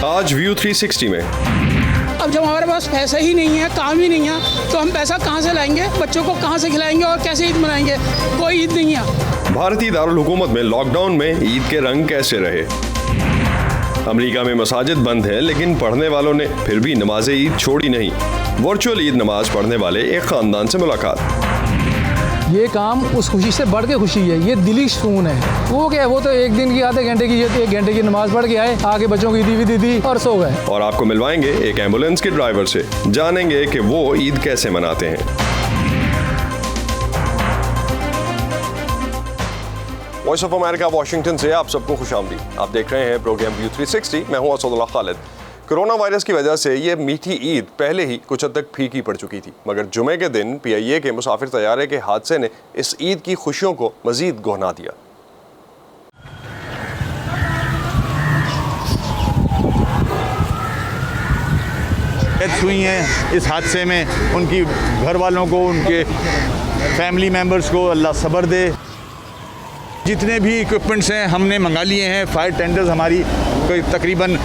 आज व्यू 360 में। अब जब हमारे पास पैसा ही नहीं है, काम ही नहीं है, तो हम पैसा कहाँ से लाएंगे, बच्चों को कहाँ से खिलाएंगे और कैसे ईद मनाएंगे? कोई ईद नहीं है। भारतीय दारुल हुकूमत में लॉकडाउन में ईद के रंग कैसे रहे? अमेरिका में मसाजिद बंद है, लेकिन पढ़ने वालों ने फिर भी नमाज ईद छोड़ी नहीं। वर्चुअल ईद नमाज पढ़ने वाले एक खानदान से मुलाकात। ये काम उस खुशी से बढ़ के खुशी है, ये दिली सुकून है। वो क्या है, वो तो एक दिन की आधे घंटे की, ये तो 1 घंटे की नमाज पढ़ के आए, आगे बच्चों की ईदी विदी दी और सो गए। और आपको मिलवाएंगे एक एम्बुलेंस के ड्राइवर से, जानेंगे कि वो ईद कैसे मनाते हैं। वॉइस ऑफ अमेरिका वाशिंगटन से आप सबको खुशामदीद। आप देख रहे हैं प्रोग्राम व्यू 360। मैं हूं असदुल्लाह खालिद। कोरोना वायरस की वजह से ये मीठी ईद पहले ही कुछ हद तक फीकी पड़ चुकी थी, मगर जुमे के दिन PIA के मुसाफिर तैयारे के हादसे ने इस ईद की खुशियों को मजीद गहना दिया। डेथ हुई हैं इस हादसे में, उनकी घर वालों को, उनके फैमिली मेम्बर्स को अल्लाह सब्र दे। जितने भी इक्विपमेंट्स हैं हमने मंगा लिए हैं। फायर टेंडर्स हमारी कोई तकरीबन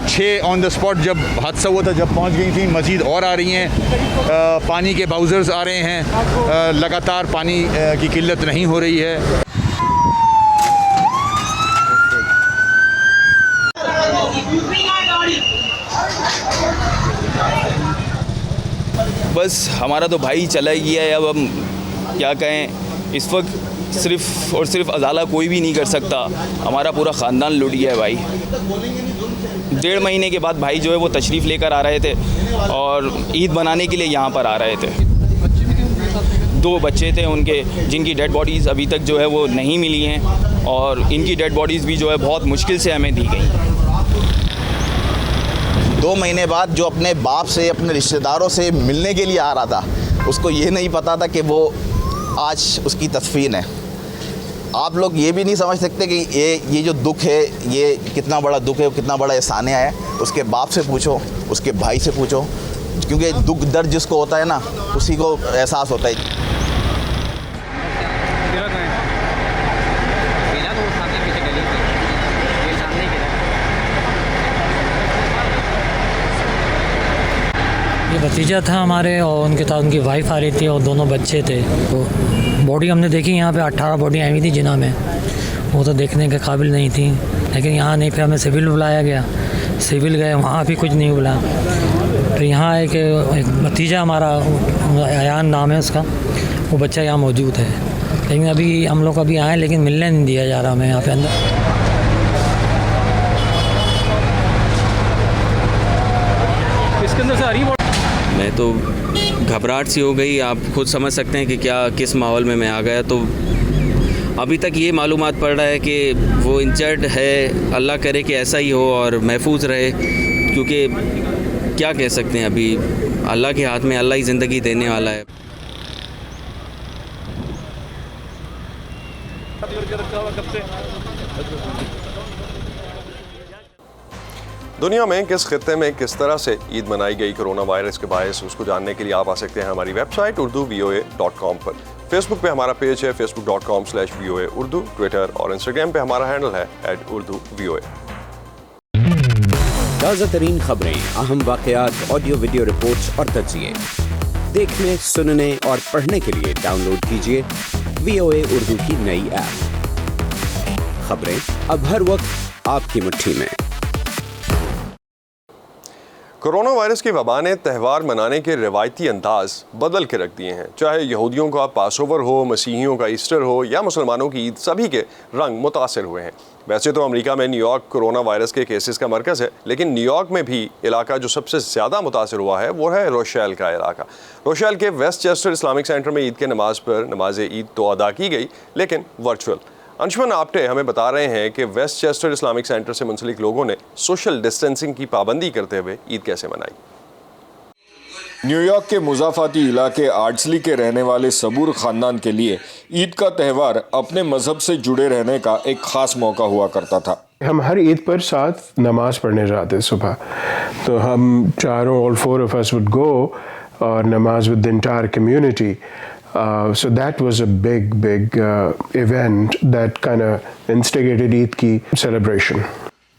6 ऑन द स्पॉट जब हादसा हुआ था जब पहुंच गई थी, मज़ीद और आ रही हैं। पानी के बाउज़र्स आ रहे हैं, लगातार पानी की किल्लत नहीं हो रही है। बस हमारा तो भाई चला ही गया है। अब हम क्या कहें, इस वक्त सिर्फ़ और सिर्फ अजाला कोई भी नहीं कर सकता। हमारा पूरा ख़ानदान लुट गया है भाई। 1.5 महीने के बाद भाई जो है वो तशरीफ़ लेकर आ रहे थे और ईद मनाने के लिए यहाँ पर आ रहे थे। 2 बच्चे थे उनके, जिनकी डेड बॉडीज़ अभी तक जो है वो नहीं मिली हैं, और इनकी डेड बॉडीज़ भी जो है बहुत मुश्किल से हमें दी गई। 2 महीने बाद जो अपने बाप से, अपने रिश्तेदारों से मिलने के लिए आ रहा था, उसको ये नहीं पता था कि वो आज उसकी तस्वीर है। आप लोग ये भी नहीं समझ सकते कि ये जो दुख है, ये कितना बड़ा दुख है, कितना बड़ा एहसानिया है। उसके बाप से पूछो, उसके भाई से पूछो, क्योंकि दुख दर्द जिसको होता है ना, उसी को एहसास होता है। ये भतीजा था हमारे, और उनके साथ उनकी वाइफ आ रही थी और 2 बच्चे थे। तो बॉडी हमने देखी यहाँ पे 18 बॉडी आई हुई थी जिना में, वो तो देखने के काबिल नहीं थी। लेकिन यहाँ नहीं, फिर हमें सिविल बुलाया गया, सिविल गए, वहाँ भी कुछ नहीं बुला। तो यहाँ एक भतीजा हमारा, अयान नाम है उसका, वो बच्चा यहाँ मौजूद है। लेकिन अभी हम लोग अभी आए, लेकिन मिलने नहीं दिया जा रहा हमें यहाँ पे अंदर। इसके अंदर से आ रही है। मैं तो घबराहट सी हो गई। आप खुद समझ सकते हैं कि किस माहौल में मैं आ गया। तो अभी तक ये मालूमात पड़ रहा है कि वो इंजर्ड है। अल्लाह करे कि ऐसा ही हो और महफूज रहे, क्योंकि क्या कह सकते हैं, अभी अल्लाह के हाथ में, अल्लाह ही ज़िंदगी देने वाला है। दुनिया में किस खित्ते में किस तरह से ईद मनाई गई कोरोना वायरस के बायस, उसको जानने के लिए आप आ सकते हैं हमारी वेबसाइट urduvoa.com पर। फेसबुक पे हमारा पेज है facebook.com/VOA उर्दू। ट्विटर और इंस्टाग्राम पे हमारा हैंडल है @urduvoa। ताज़ा तरीन खबरें, अहम वाक़यात, ऑडियो वीडियो रिपोर्ट्स और तज्ज़िये देखने, सुनने और पढ़ने के लिए डाउनलोड कीजिए VOA उर्दू की नई ऐप। खबरें अब हर वक्त आपकी मुट्ठी में। कोरोना वायरस की वबा ने त्यौहार मनाने के रिवायती अंदाज बदल के रख दिए हैं। चाहे यहूदियों का पासओवर हो, मसीहियों का ईस्टर हो या मुसलमानों की ईद, सभी के रंग मुतासिर हुए हैं। वैसे तो अमेरिका में न्यूयॉर्क कोरोना वायरस के केसेस का मरकज़ है, लेकिन न्यूयॉर्क में भी इलाका जो सबसे ज़्यादा मुतासिर हुआ है वो है रोशेल का इलाका। रोशेल के वेस्टचेस्टर इस्लामिक सेंटर में ईद के नमाज पर नमाज ईद तो अदा की गई, लेकिन वर्चुअल। अंशुमन आप्टे हमें बता रहे हैं कि वेस्टचेस्टर इस्लामिक सेंटर से मुंसलिक लोगों ने सोशल डिस्टेंसिंग की पाबंदी करते हुए ईद कैसे मनाई। न्यूयॉर्क के मुज़ाफ़ाती इलाके आर्ट्सली के रहने वाले सबूर ख़ानदान के लिए ईद का त्यौहार अपने मज़हब से जुड़े रहने का एक ख़ास मौका हुआ करता था। हम हर ईद पर साथ नमाज पढ़ने जाते सुबह, तो हम चारों, all 4 of us would go और नमाज with the entire community. So that was a big event that kind of instigated Eid की celebration.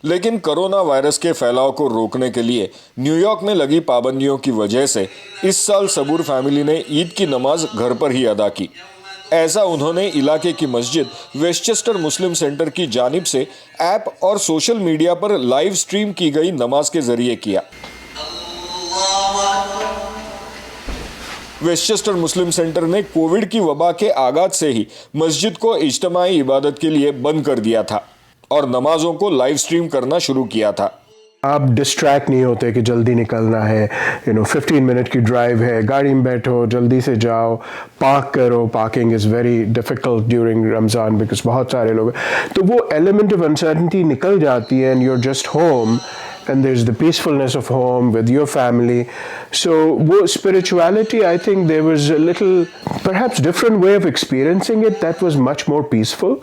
लेकिन कोरोना वायरस के फैलाव को रोकने के लिए न्यूयॉर्क में लगी पाबंदियों की वजह से इस साल सबूर फैमिली ने ईद की नमाज घर पर ही अदा की। ऐसा उन्होंने इलाके की मस्जिद वेस्टचेस्टर मुस्लिम सेंटर की जानिब से ऐप और सोशल मीडिया पर लाइव स्ट्रीम की गई नमाज के जरिए किया। वेस्टचेस्टर मुस्लिम सेंटर ने कोविड की वबा के आगाज से ही मस्जिद को इज्तिमाई इबादत के लिए बंद कर दिया था और नमाजों को लाइव स्ट्रीम करना शुरू किया था। आप डिस्ट्रैक्ट नहीं होते कि जल्दी निकलना है, 15 मिनट की ड्राइव है, गाड़ी में बैठो, जल्दी से जाओ, पार्क करो। Parking is very difficult during Ramzan because बहुत सारे लोग, तो वो एलिमेंट ऑफ अनसर्टनिटी निकल जाती है and you are just home and there's the peacefulness of home with your family. So spirituality, I think there was a little perhaps different way of experiencing it that was much more peaceful.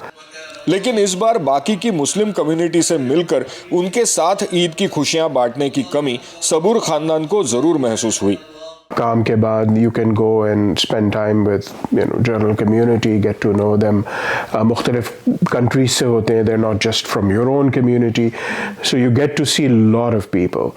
लेकिन इस बार बाकी की Muslim community से मिलकर उनके साथ ईद की खुशियां बांटने की कमी सबूर खानदान को जरूर महसूस हुई। काम के बाद you can go and spend time with general community, get to know them. मुख्तलिफ countries से होते हैं, they're not just from your own community, so you get to see a lot of people.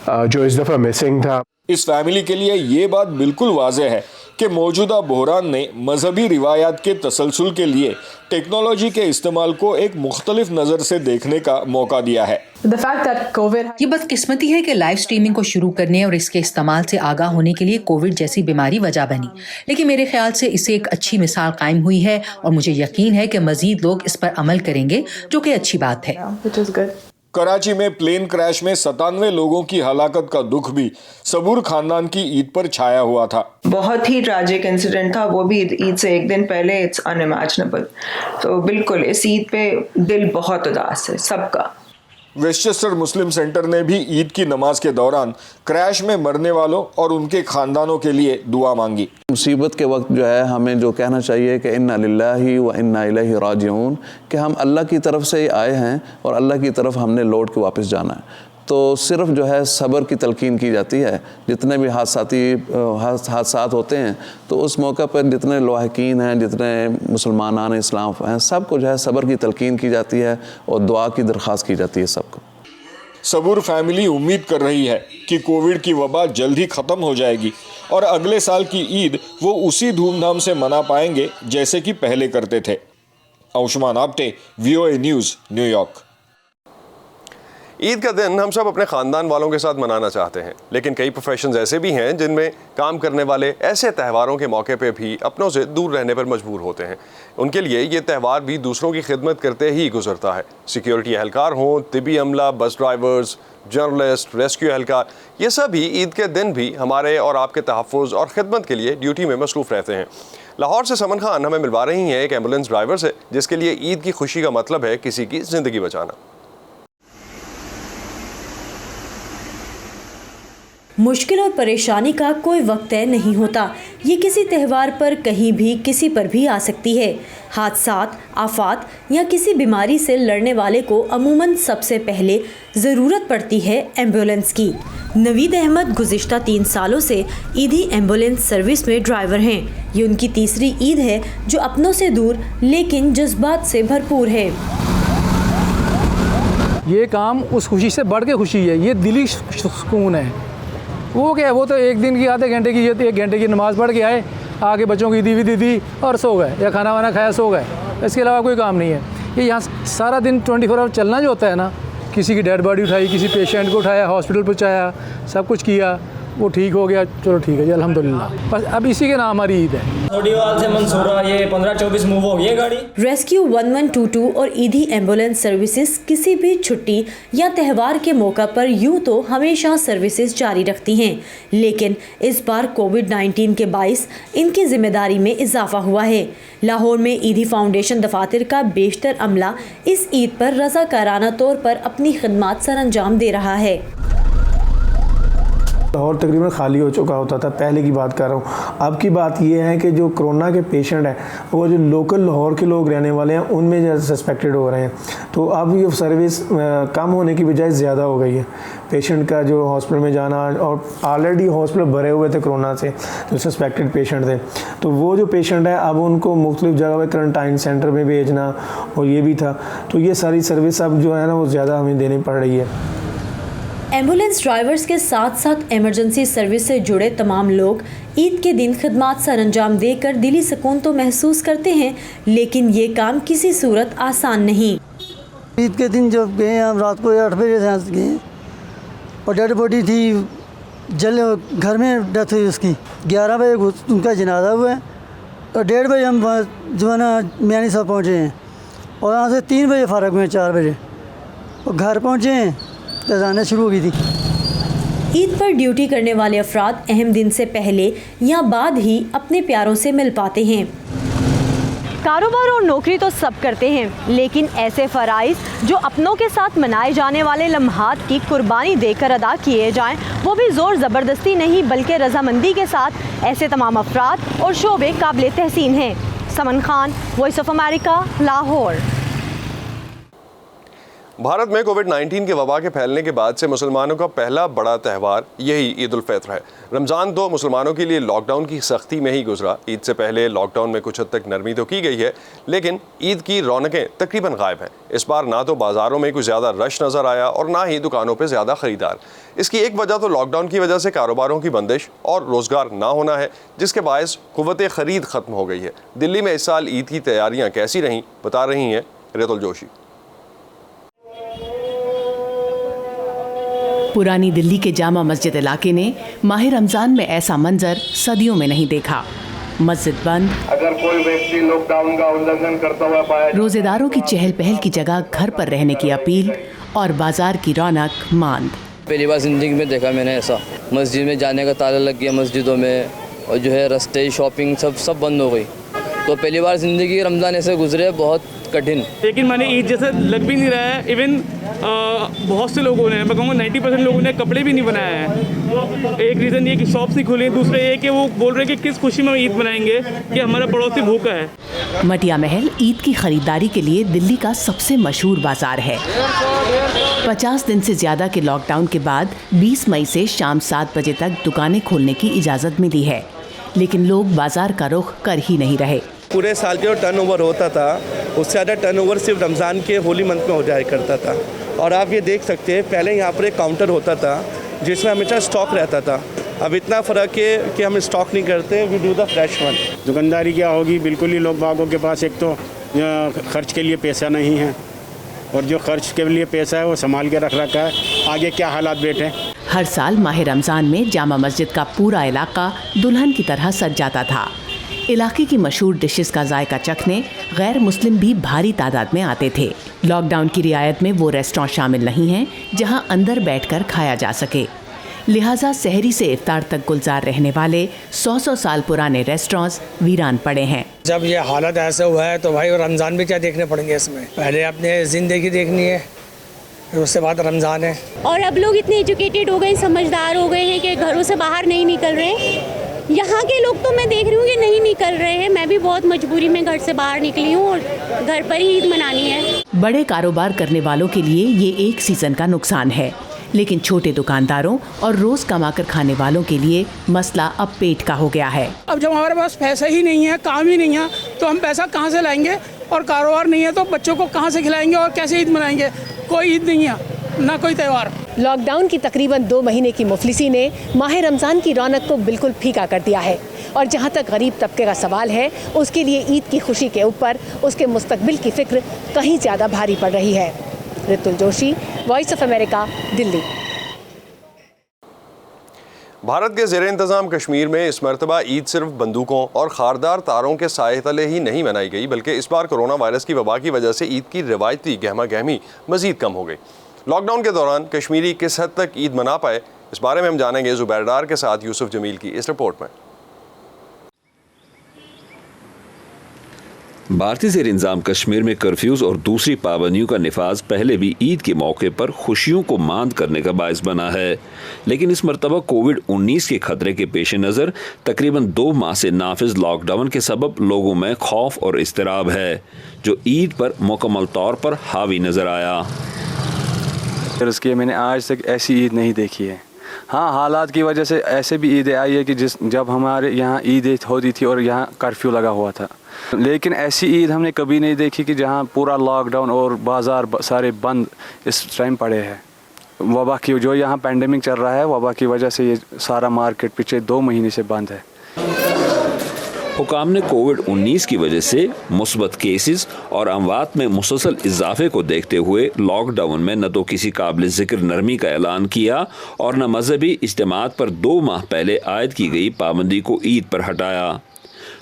जो इस दफ़ा मिसिंग था। इस family के लिए ये बात बिल्कुल वाज़ेह है कि मौजूदा बहरान ने मजहबी रिवायात के तसलसल के लिए टेक्नोलॉजी के इस्तेमाल को एक मुख्तलिफ नज़र से देखने का मौका दिया है। ये बदकिस्मती है कि लाइव स्ट्रीमिंग को शुरू करने और इसके इस्तेमाल से आगाह होने के लिए कोविड जैसी बीमारी वजह बनी, लेकिन मेरे ख्याल से इससे एक अच्छी मिसाल कायम हुई है और मुझे यकीन है कि मजीद लोग इस पर अमल करेंगे, जो कि अच्छी बात है। कराची में प्लेन क्रैश में 97 लोगों की हलाकत का दुख भी सबूर खानदान की ईद पर छाया हुआ था। बहुत ही ट्रैजिक इंसिडेंट था, वो भी ईद से एक दिन पहले। It's unimaginable. तो बिल्कुल इस ईद पे दिल बहुत उदास है सबका। वेस्टचेस्टर मुस्लिम सेंटर ने भी ईद की नमाज के दौरान क्रैश में मरने वालों और उनके खानदानों के लिए दुआ मांगी। मुसीबत के वक्त जो है हमें जो कहना चाहिए कि इन्ना लिल्लाहि व इन्ना इलैहि राजिऊन, कि हम अल्लाह की तरफ से ही आए हैं और अल्लाह की तरफ हमने लौट के वापस जाना है। तो सिर्फ जो है सब्र की तलकीन की जाती है। जितने भी हादसात होते हैं तो उस मौका पर जितने लवाहकीन हैं, जितने मुसलमान इस्लाम हैं, सबको जो है सब्र की तलकीन की जाती है और दुआ की दरख्वास्त की जाती है सबको। सबूर फैमिली उम्मीद कर रही है कि कोविड की वबा जल्द ही ख़त्म हो जाएगी और अगले साल की ईद वो उसी धूमधाम से मना पाएंगे जैसे कि पहले करते थे। Aushman Apte, VOA news, New York. Eid का दिन हम सब अपने ख़ानदान वालों के साथ मनाना चाहते हैं, लेकिन कई प्रोफेशंस ऐसे भी हैं जिनमें काम करने वाले ऐसे त्योहारों के मौके पे भी अपनों से दूर रहने पर मजबूर होते हैं। उनके लिए ये त्यौहार भी दूसरों की खिदमत करते ही गुजरता है। सिक्योरिटी एहलकार हों, तिबी अमला, बस ड्राइवर्स, जर्नलिस्ट, रेस्क्यू एहलकार, ये सभी ईद के दिन भी हमारे और आपके तहफ़्फ़ुज़ और ख़िदमत के लिए ड्यूटी में मसरूफ़ रहते हैं। लाहौर से समन खान हमें मिलवा रही हैं एक एम्बुलेंस ड्राइवर से, जिसके लिए ईद की खुशी का मतलब है किसी की ज़िंदगी बचाना। मुश्किल और परेशानी का कोई वक्त तय नहीं होता। ये किसी त्यौहार पर कहीं भी किसी पर भी आ सकती है। हादसात, आफात या किसी बीमारी से लड़ने वाले को अमूमन सबसे पहले ज़रूरत पड़ती है एम्बुलेंस की। नवीद अहमद गुज़िश्ता 3 सालों से ईदी एम्बुलेंस सर्विस में ड्राइवर हैं। ये उनकी तीसरी ईद है जो अपनों से दूर लेकिन जज्बात से भरपूर है। ये काम उस खुशी से बढ़ के खुशी है, ये दिली सुकून है। वो क्या है, वो तो एक दिन की आधे घंटे की 1 घंटे की नमाज़ पढ़ के आए, आके बच्चों की ईदी दी और सो गए, या खाना वाना खाया सो गए। इसके अलावा कोई काम नहीं है। ये यहाँ सारा दिन 24 आवर चलना जो होता है ना, किसी की डेड बॉडी उठाई, किसी पेशेंट को उठाया, हॉस्पिटल पहुँचाया, सब कुछ किया, वो ठीक हो गया, चलो ठीक है जी, अल्हम्दुलिल्लाह। बस अब इसी के नाम हमारी ईद है। थोड़ीवाल से मंसूरा ये 15-24 मूव हो गई है गाड़ी। रेस्क्यू 1122 और ईदी एम्बुलेंस सर्विसेज किसी भी छुट्टी या त्यौहार के मौका पर यूँ तो हमेशा सर्विसेज जारी रखती हैं, लेकिन इस बार कोविड-19 के बाइस इनकी जिम्मेदारी में इजाफा हुआ है। लाहौर में ईदी फाउंडेशन दफातर का बेशतर अमला इस ईद पर रज़ाकाराना तौर पर अपनी खिदमत सरअंजाम दे रहा है। लाहौर तकरीबन खाली हो चुका होता था, पहले की बात कर रहा हूँ। अब की बात ये है कि जो कोरोना के पेशेंट हैं वो जो लोकल लाहौर के लोग रहने वाले हैं उनमें ज़्यादा सस्पेक्टेड हो रहे हैं, तो अब ये सर्विस कम होने की बजाय ज़्यादा हो गई है। पेशेंट का जो हॉस्पिटल में जाना, और ऑलरेडी हॉस्पिटल भरे हुए थे कोरोना से जो सस्पेक्टेड पेशेंट थे, तो वो जो पेशेंट है अब उनको मुख्तलिफ जगह पे क्वारंटाइन सेंटर में भेजना और ये भी था, तो ये सारी सर्विस अब जो है ना वो ज़्यादा हमें देनी पड़ रही है। एम्बुलेंस ड्राइवर्स के साथ साथ इमरजेंसी सर्विस से जुड़े तमाम लोग ईद के दिन खिदमत सर अंजाम देकर दिली सुकून तो महसूस करते हैं, लेकिन ये काम किसी सूरत आसान नहीं। ईद के दिन जब गए हम रात को 8 बजे से गए और डेड बॉडी थी, जल घर में डेथ हुई उसकी, 11 बजे उनका जनाजा हुआ है और 1:30 बजे हम जो है ना मियानी साहब पहुँचे हैं और यहाँ से 3 बजे फ़ारग हुए, 4 बजे और घर पहुँचे हैं तो अज़ानें शुरू हो गई थी। ईद पर ड्यूटी करने वाले अफराद अहम दिन से पहले या बाद ही अपने प्यारों से मिल पाते हैं। कारोबार और नौकरी तो सब करते हैं, लेकिन ऐसे फ़राइज़ जो अपनों के साथ मनाए जाने वाले लम्हात की कुर्बानी देकर अदा किए जाएं, वो भी ज़ोर ज़बरदस्ती नहीं बल्कि रजामंदी के साथ, ऐसे तमाम अफराद और शोबे काबिल तहसीन हैं। Saman Khan, voice of America, Lahore. Bharat में कोविड-19 के वबा के फैलने के बाद से मुसलमानों का पहला बड़ा त्यौहार यही ईद उल फित्र है। रमज़ान तो मुसलमानों के लिए लॉकडाउन की सख्ती में ही गुजरा। ईद से पहले लॉकडाउन में कुछ हद तक नरमी तो की गई है, लेकिन ईद की रौनकें तकरीबन गायब हैं। इस बार ना तो बाज़ारों में कुछ ज़्यादा रश नज़र आया और ना ही दुकानों पर ज़्यादा ख़रीदार। इसकी एक वजह तो लॉकडाउन की वजह से कारोबारों की बंदिश और रोज़गार ना होना है, जिसके बायस क़ुव्वत ख़रीद ख़त्म हो गई है। दिल्ली में इस साल ईद की तैयारियाँ कैसी रहीं, बता रही हैं रेतुल जोशी। पुरानी दिल्ली के जामा मस्जिद इलाके ने माह रमज़ान में ऐसा मंजर सदियों में नहीं देखा। मस्जिद बंद, अगर कोई व्यक्ति लॉकडाउन का उल्लंघन करता हुआ पाया, रोजेदारों की चहल पहल की जगह घर पर रहने की अपील और बाजार की रौनक मांद। पहली बार जिंदगी में देखा मैंने ऐसा। मस्जिद में जाने का ताला लग गया मस्जिदों में, और जो है रास्ते शॉपिंग सब बंद हो गई। तो पहली बार ज़िंदगी रमज़ान ऐसे गुजरे, बहुत कठिन। लेकिन मैंने ईद जैसे लग भी नहीं रहा है। इवन बहुत से लोगों ने, मैं कहूँगा 90% लोगों ने कपड़े भी नहीं बनाए हैं। एक रीज़न ये कि शॉप्स नहीं खुली, दूसरे ये कि वो बोल रहे हैं कि किस खुशी में ईद मनाएंगे कि हमारा पड़ोसी भूखा है। मटिया महल ईद की खरीदारी के लिए दिल्ली का सबसे मशहूर बाजार है। 50 दिन से ज़्यादा के लॉकडाउन के बाद 20 मई से शाम 7 बजे तक दुकानें खोलने की इजाज़त मिली है, लेकिन लोग बाजार का रुख कर ही नहीं रहे। पूरे साल जो टर्नओवर होता था उससे ज़्यादा टर्नओवर सिर्फ रमज़ान के होली मंथ में हो जाया करता था। और आप ये देख सकते हैं, पहले यहाँ पर एक काउंटर होता था जिसमें हमेशा स्टॉक रहता था। अब इतना फ़र्क है कि हम स्टॉक नहीं करते, we do the fresh one. दुकानदारी क्या होगी, बिल्कुल ही लोग बागों के पास एक तो खर्च के लिए पैसा नहीं है, और जो खर्च के लिए पैसा है वो संभाल के रख रखा है, आगे क्या हालात बैठे। हर साल माह रमज़ान में जामा मस्जिद का पूरा इलाका दुल्हन की तरह सज जाता था। इलाके की मशहूर डिशेस का जायका चखने गैर मुस्लिम भी भारी तादाद में आते थे। लॉकडाउन की रियायत में वो रेस्टोरेंट शामिल नहीं हैं जहां अंदर बैठकर खाया जा सके, लिहाजा सहरी से इफ्तार तक गुलजार रहने वाले 100 साल पुराने रेस्टोरेंट्स वीरान पड़े हैं। जब ये हालत ऐसा हुआ है तो भाई रमज़ान भी क्या देखने पड़ेंगे, इसमें पहले अपने ज़िंदगी देखनी है, फिर उसके बाद रमज़ान है। और अब लोग इतने एजुकेटेड हो गए, समझदार हो गए हैं कि घरों से बाहर नहीं निकल रहे। यहाँ के लोग तो मैं देख रही हूँ कि नहीं निकल रहे हैं। मैं भी बहुत मजबूरी में घर से बाहर निकली हूँ और घर पर ही ईद मनानी है। बड़े कारोबार करने वालों के लिए ये एक सीज़न का नुकसान है, लेकिन छोटे दुकानदारों और रोज कमाकर खाने वालों के लिए मसला अब पेट का हो गया है। अब जब हमारे पास पैसा ही नहीं है, काम ही नहीं है, तो हम पैसा कहाँ से लाएंगे, और कारोबार नहीं है तो बच्चों को कहाँ से खिलाएंगे और कैसे ईद मनाएंगे। कोई ईद नहीं है, ना कोई त्यौहार। लॉकडाउन की तकरीबन 2 महीने की मुफलिसी ने माह रमज़ान की रौनक को बिल्कुल फीका कर दिया है, और जहाँ तक गरीब तबके का सवाल है, उसके लिए ईद की खुशी के ऊपर उसके मुस्तकबिल की फ़िक्र कहीं ज़्यादा भारी पड़ रही है। Retul Joshi, voice of America, Delhi. Bharat के ज़ेर इंतज़ाम कश्मीर में इस मरतबा ईद सिर्फ बंदूकों और खारदार तारों के साए तले ही नहीं मनाई गई, बल्कि इस बार कोरोना वायरस की वबा की वजह से ईद की रिवायती गहमा गहमी मज़ीद कम हो गई। लॉकडाउन के दौरान कश्मीरी किस हद तक ईद मना पाए, इस बारे में हम जानेंगे ज़ुबैर डार के साथ यूसुफ जमील की इस रिपोर्ट में। भारतीय ज़ेर इंतज़ाम कश्मीर में कर्फ्यूज़ और दूसरी पाबंदियों का निफाज पहले भी ईद के मौके पर खुशियों को मांद करने का बायस बना है, लेकिन इस मरतबा कोविड-19 के खतरे के पेश नज़र तकरीबन 2 माह से नाफिज लॉकडाउन के सबब लोगों में खौफ और इज़्तिराब है, जो ईद पर मुकम्मल तौर पर हावी नज़र आया। इसके मैंने आज तक ऐसी ईद नहीं देखी है। हाँ, हालात की वजह से ऐसे भी ईदें आई है कि जब हमारे यहाँ ईद होती थी और यहाँ कर्फ्यू लगा हुआ था, लेकिन ऐसी ईद हमने कभी नहीं देखी कि जहाँ पूरा लॉकडाउन और बाज़ार सारे बंद इस टाइम पड़े हैं। वबा की जो यहाँ पैंडेमिक चल रहा है, वबा की वजह से ये सारा मार्केट पिछले 2 महीने से बंद है। हुकाम ने कोविड-19 की वजह से मुस्बत केसेस और अमवात में मुसलसल इजाफे को देखते हुए लॉकडाउन में न तो किसी काबिल जिक्र नरमी का ऐलान किया और न मजहबी इज्तिमात पर 2 माह पहले आयद की गई पाबंदी को ईद पर हटाया।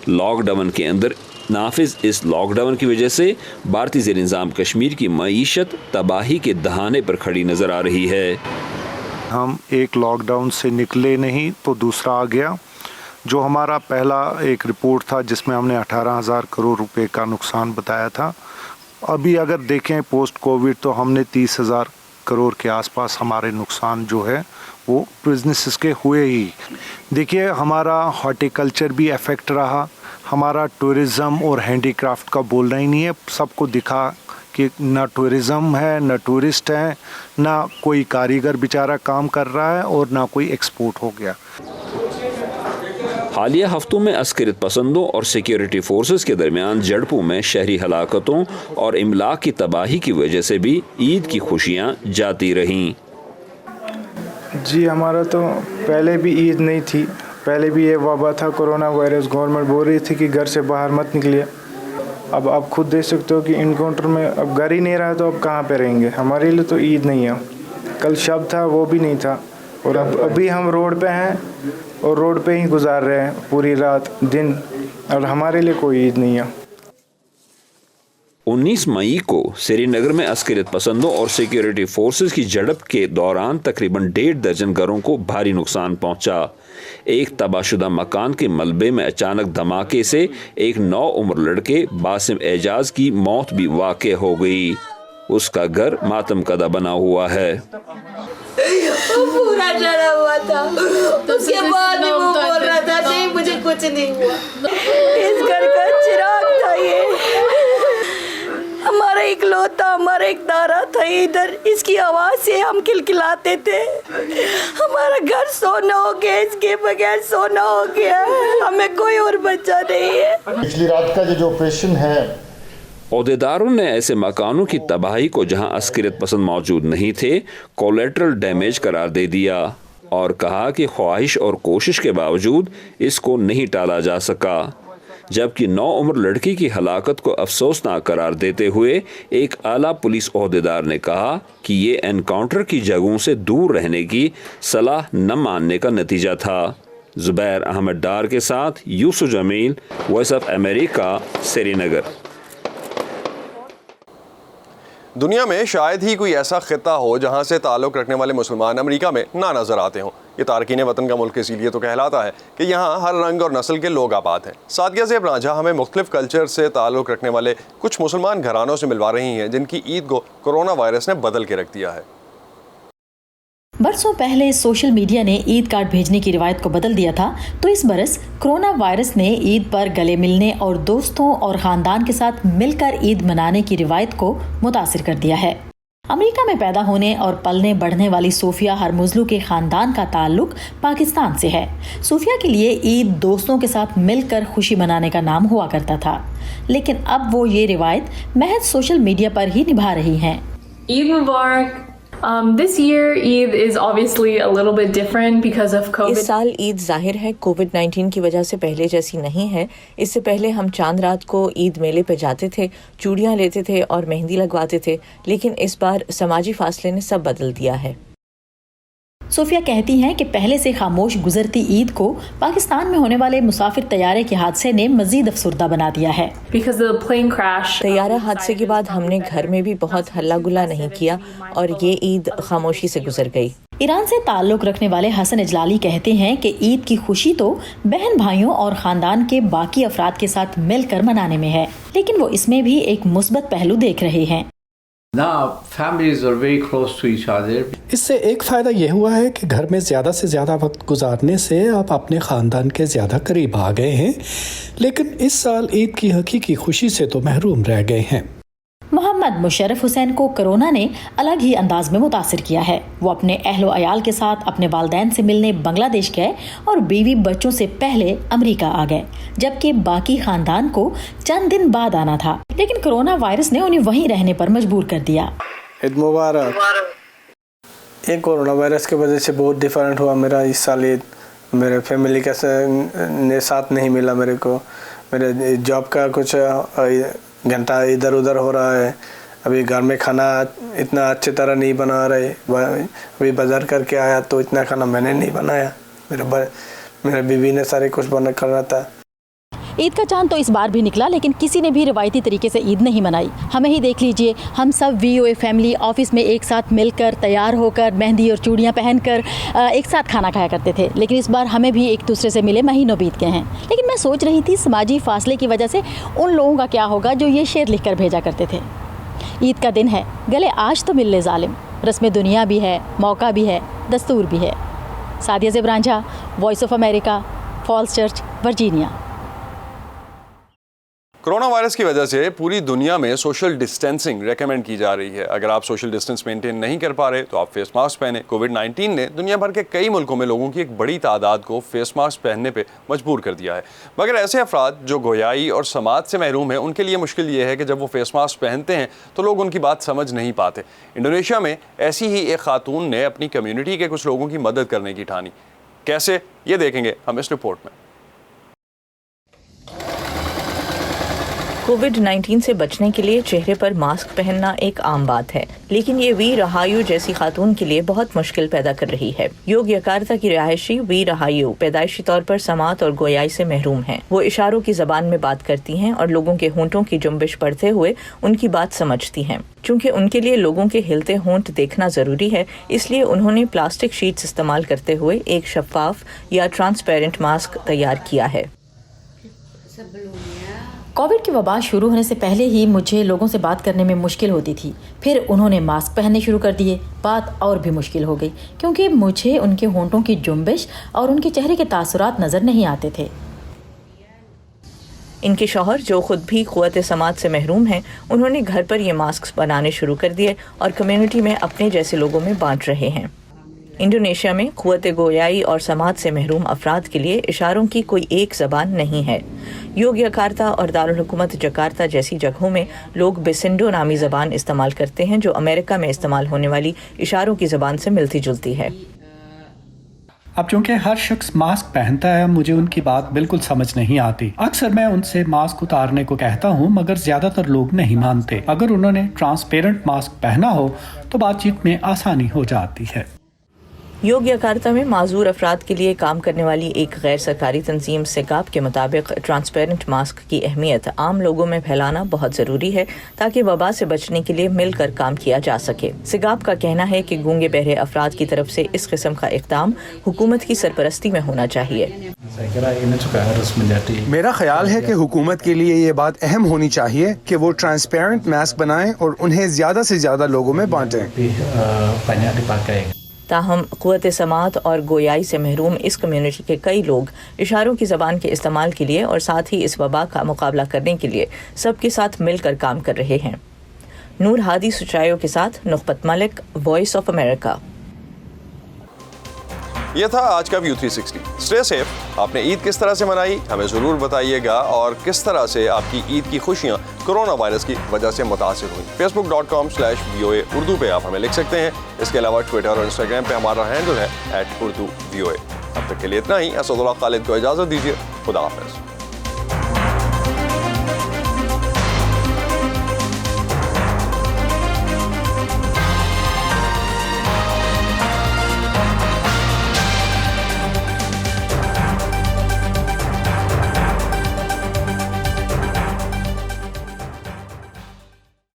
लॉकडाउन के अंदर नाफिज इस लॉकडाउन की वजह से भारतीय ज़ेर इंतज़ाम कश्मीर की मईशत तबाही के दहाने पर खड़ी नज़र आ रही है। हम एक लॉकडाउन से निकले नहीं तो दूसरा आ गया। जो हमारा पहला एक रिपोर्ट था जिसमें हमने 18,000 करोड़ रुपए का नुकसान बताया था, अभी अगर देखें पोस्ट कोविड तो हमने 30,000 करोड़ के आसपास हमारे नुकसान जो है वो बिजनेसेस के हुए ही। देखिए, हमारा हॉर्टिकल्चर भी अफेक्ट रहा, हमारा टूरिज़्म और हैंडीक्राफ्ट का बोलना ही नहीं है। सबको दिखा कि ना टूरिज़्म है, ना टूरिस्ट हैं, ना कोई कारीगर बेचारा काम कर रहा है और ना कोई एक्सपोर्ट हो गया। हालिया हफ्तों में अस्करियत पसंदों और सिक्योरिटी फोर्सेस के दरमियान झड़पों में शहरी हलाकतों और इमलाक की तबाही की वजह से भी ईद की खुशियां जाती रहीं। जी, हमारा तो पहले भी ईद नहीं थी, पहले भी ये वबा था कोरोना वायरस। गवर्नमेंट बोल रही थी कि घर से बाहर मत निकलिए। अब आप खुद देख सकते हो कि इनकाउंटर में अब घर ही नहीं रहा तो अब कहाँ पे रहेंगे। हमारे लिए तो ईद नहीं है। कल शब था, वो भी नहीं था, और अब अभी हम रोड पे हैं और रोड पे ही गुजार रहे हैं पूरी रात दिन, और हमारे लिए कोई ईद नहीं है। 19 मई को श्रीनगर में अस्करियत पसंदों और सिक्योरिटी फोर्सेस की झड़प के दौरान तकरीबन 1.5 दर्जन घरों को भारी नुकसान पहुंचा। एक तबाहशुदा मकान के मलबे में अचानक धमाके से एक 9 उम्र लड़के बासिम एजाज की मौत भी वाक़ हो गई। उसका घर मातम कदा बना हुआ है। पूरा डरा हुआ था, उसके बाद भी वो बोल रहा था नहीं मुझे कुछ नहीं हुआ। इस घर का चिराग था, ये हमारा इकलौता, हमारा एक तारा था इधर। इसकी आवाज से हम खिलखिलाते थे। हमारा घर सोना हो गया, इसके बगैर सोना हो गया। हमें कोई और बच्चा नहीं है। पिछली रात का जो ऑपरेशन है, ओहदेदारों ने ऐसे मकानों की तबाही को जहां अस्करियत पसंद मौजूद नहीं थे कोलेट्रल डैमेज करार दे दिया और कहा कि ख्वाहिश और कोशिश के बावजूद इसको नहीं टाला जा सका। जबकि 9 उम्र लड़की की हलाकत को अफसोसनाक करार देते हुए एक आला पुलिस ओहदेदार ने कहा कि ये एनकाउंटर की जगहों से दूर रहने की सलाह न मानने का नतीजा था। जुबैर अहमद डार के साथ Yusuf Jameel, voice of America, Srinagar. दुनिया में शायद ही कोई ऐसा खिता हो जहां से ताल्लुक़ रखने वाले मुसलमान अमेरिका में ना नज़र आते हों। ये तारकीन वतन का मुल्क इसीलिए तो कहलाता है कि यहाँ हर रंग और नस्ल के लोग आबाद हैं। सादिया ज़ेब रांझा हमें मुख्तलिफ कल्चर से ताल्लुक़ रखने वाले कुछ मुसलमान घरानों से मिलवा रही हैं जिनकी ईद को कोरोना वायरस ने बदल के रख दिया है। बरसों पहले सोशल मीडिया ने ईद कार्ड भेजने की रिवायत को बदल दिया था, तो इस बरस कोरोना वायरस ने ईद पर गले मिलने और दोस्तों और खानदान के साथ मिलकर ईद मनाने की रिवायत को मुतासिर कर दिया है। अमेरिका में पैदा होने और पलने बढ़ने वाली सोफिया हरमुज़लू के खानदान का ताल्लुक पाकिस्तान से है। सोफिया के लिए ईद दोस्तों के साथ मिलकर खुशी मनाने का नाम हुआ करता था, लेकिन अब वो ये रिवायत महज सोशल मीडिया पर ही निभा रही हैं। ईद मुबारक। This year Eid is obviously a little bit different because of COVID. इस साल ईद जाहिर है कोविड-19 की वजह से पहले जैसी नहीं है। इससे पहले हम चांद रात को ईद मेले पे जाते थे, चूड़ियाँ लेते थे और मेहंदी लगवाते थे, लेकिन इस बार समाजी फासले ने सब बदल दिया है। सोफिया कहती हैं कि पहले से खामोश गुजरती ईद को पाकिस्तान में होने वाले मुसाफिर तैयारे के हादसे ने मजीद अफसुर्दा बना दिया है। तैयारा हादसे के बाद हमने घर में भी बहुत हल्ला गुल्ला नहीं किया और ये ईद खामोशी से गुजर गई। ईरान से ताल्लुक रखने वाले हसन इजलाली कहते हैं कि ईद की खुशी तो बहन भाइयों और खानदान के बाकी अफराद के साथ मिलकर मनाने में है, लेकिन वो इसमें भी एक मुस्बत पहलू देख रहे हैं। इससे एक फ़ायदा ये हुआ है कि घर में ज़्यादा से ज़्यादा वक्त गुजारने से आप अपने ख़ानदान के ज़्यादा करीब आ गए हैं, लेकिन इस साल ईद की हकीकी खुशी से तो महरूम रह गए हैं। मोहम्मद मुशर्रफ हुसैन को कोरोना ने अलग ही अंदाज में मुतासिर किया है। वो अपने अहलो अयाल के साथ अपने वालिदैन से मिलने बांग्लादेश गए और बीवी बच्चों से पहले अमेरिका आ गए, जबकि बाकी खानदान को चंद दिन बाद आना था, लेकिन कोरोना वायरस ने उन्हें वहीं रहने पर मजबूर कर दिया। ईद मुबारक। ये कोरोना वायरस की वजह से बहुत डिफरेंट हुआ मेरा इस साल ईद। मेरे फैमिली के साथ नहीं मिला मेरे को। मेरे जॉब का कुछ घंटा इधर उधर हो रहा है। अभी घर में खाना इतना अच्छी तरह नहीं बना रहे। अभी बाजार करके आया तो इतना खाना मैंने नहीं बनाया, मेरे बीवी ने सारे कुछ बना कर रहा था। ईद का चांद तो इस बार भी निकला, लेकिन किसी ने भी रिवायती तरीके से ईद नहीं मनाई। हमें ही देख लीजिए, हम सब VOA फैमिली ऑफिस में एक साथ मिलकर तैयार होकर मेहंदी और चूड़ियाँ पहनकर एक साथ खाना खाया करते थे, लेकिन इस बार हमें भी एक दूसरे से मिले महीनों बीत गए हैं। लेकिन मैं सोच रही थी समाजी फासले की वजह से उन लोगों का क्या होगा जो ये शेर लिख कर भेजा करते थे, ईद का दिन है, गले आज तो मिल ले ज़ालिम। रस्म दुनिया भी है, मौका भी है, दस्तूर भी है। Sadia Zebranjha, voice of America, Falls Church, Virginia. Corona virus की वजह से पूरी दुनिया में सोशल डिस्टेंसिंग रेकमेंड की जा रही है। अगर आप सोशल डिस्टेंस मेंटेन नहीं कर पा रहे तो आप फेस मास्क पहने। कोविड-19 ने दुनिया भर के कई मुल्कों में लोगों की एक बड़ी तादाद को फेस मास्क पहनने पे मजबूर कर दिया है। मगर ऐसे अफराद जो गोयाई और समाज से महरूम हैं, उनके लिए मुश्किल ये है कि जब वो फेस मास्क पहनते हैं तो लोग उनकी बात समझ नहीं पाते। इंडोनेशिया में ऐसी ही एक खातून ने अपनी कम्युनिटी के कुछ लोगों की मदद करने की ठानी। कैसे, ये देखेंगे हम इस रिपोर्ट में। कोविड-19 से बचने के लिए चेहरे पर मास्क पहनना एक आम बात है, लेकिन ये वी रहायू जैसी खातून के लिए बहुत मुश्किल पैदा कर रही है। योग्यकार्ता की रिहायशी वी रहायू पैदाइशी तौर पर समात और गोयाई से महरूम हैं। वो इशारों की जबान में बात करती हैं और लोगों के होंठों की जुम्बिश पढ़ते हुए उनकी बात समझती हैं। चूँकि उनके लिए लोगों के हिलते होंठ देखना जरूरी है, इसलिए उन्होंने प्लास्टिक शीट्स इस्तेमाल करते हुए एक शफाफ या ट्रांसपेरेंट मास्क तैयार किया है। कोविड की वबा शुरू होने से पहले ही मुझे लोगों से बात करने में मुश्किल होती थी। फिर उन्होंने मास्क पहनने शुरू कर दिए, बात और भी मुश्किल हो गई, क्योंकि मुझे उनके होंठों की जुम्बिश और उनके चेहरे के तासुरात नज़र नहीं आते थे। इनके शौहर, जो खुद भी क़ुव्वत समात से महरूम हैं, उन्होंने घर पर ये मास्क बनाने शुरू कर दिए और कम्युनिटी में अपने जैसे लोगों में बांट रहे हैं। इंडोनेशिया में क़ुव्वत गोयाई और समात से महरूम अफराद के लिए इशारों की कोई एक ज़बान नहीं है। योग्यकार्ता और दारुल हुकूमत जकार्ता जैसी जगहों में लोग बेसिंडो नामी ज़बान इस्तेमाल करते हैं, जो अमेरिका में इस्तेमाल होने वाली इशारों की ज़बान से मिलती जुलती है। अब चूंकि हर शख्स मास्क पहनता है, मुझे उनकी बात बिल्कुल समझ नहीं आती। अक्सर मैं उनसे मास्क उतारने को कहता हूं, मगर ज्यादातर लोग नहीं मानते। अगर उन्होंने ट्रांसपेरेंट मास्क पहना हो तो बातचीत में आसानी हो जाती है। योग्यकार्ता में माजूर अफराद के लिए काम करने वाली एक गैर सरकारी तंजीम सिगाप के मुताबिक ट्रांसपेरेंट मास्क की अहमियत आम लोगों में फैलाना बहुत ज़रूरी है, ताकि वबा से बचने के लिए मिलकर काम किया जा सके। सिगाप का कहना है कि गूंगे बहरे अफराद की तरफ से इस किस्म का इक़दाम हुकूमत की सरपरस्ती में होना चाहिए। मेरा ख्याल है कि हुकूमत के लिए ये बात अहम होनी चाहिए कि वो ट्रांसपेरेंट मास्क बनाएं और उन्हें ज़्यादा से ज़्यादा लोगों में बांटें। ताहम क़ुव्वत समात और गोयाई से महरूम इस कम्युनिटी के कई लोग इशारों की ज़बान के इस्तेमाल के लिए और साथ ही इस वबा का मुकाबला करने के लिए सबके साथ मिलकर काम कर रहे हैं। नूर हादी सुचायो के साथ नुखबत मलिक, वॉइस ऑफ अमेरिका। यह था आज का व्यू 360। Stay safe. आपने ईद किस तरह से मनाई, हमें ज़रूर बताइएगा, और किस तरह से आपकी ईद की खुशियाँ कोरोना वायरस की वजह से मुतासिर हुई। facebook.com/VOA उर्दू पे आप हमें लिख सकते हैं। इसके अलावा ट्विटर और इंस्टाग्राम पे हमारा हैंडल है @urduvoa। अब तक के लिए इतना ही। असदुल्लाह खालिद को इजाज़त दीजिए। खुदा हाफ़िज़।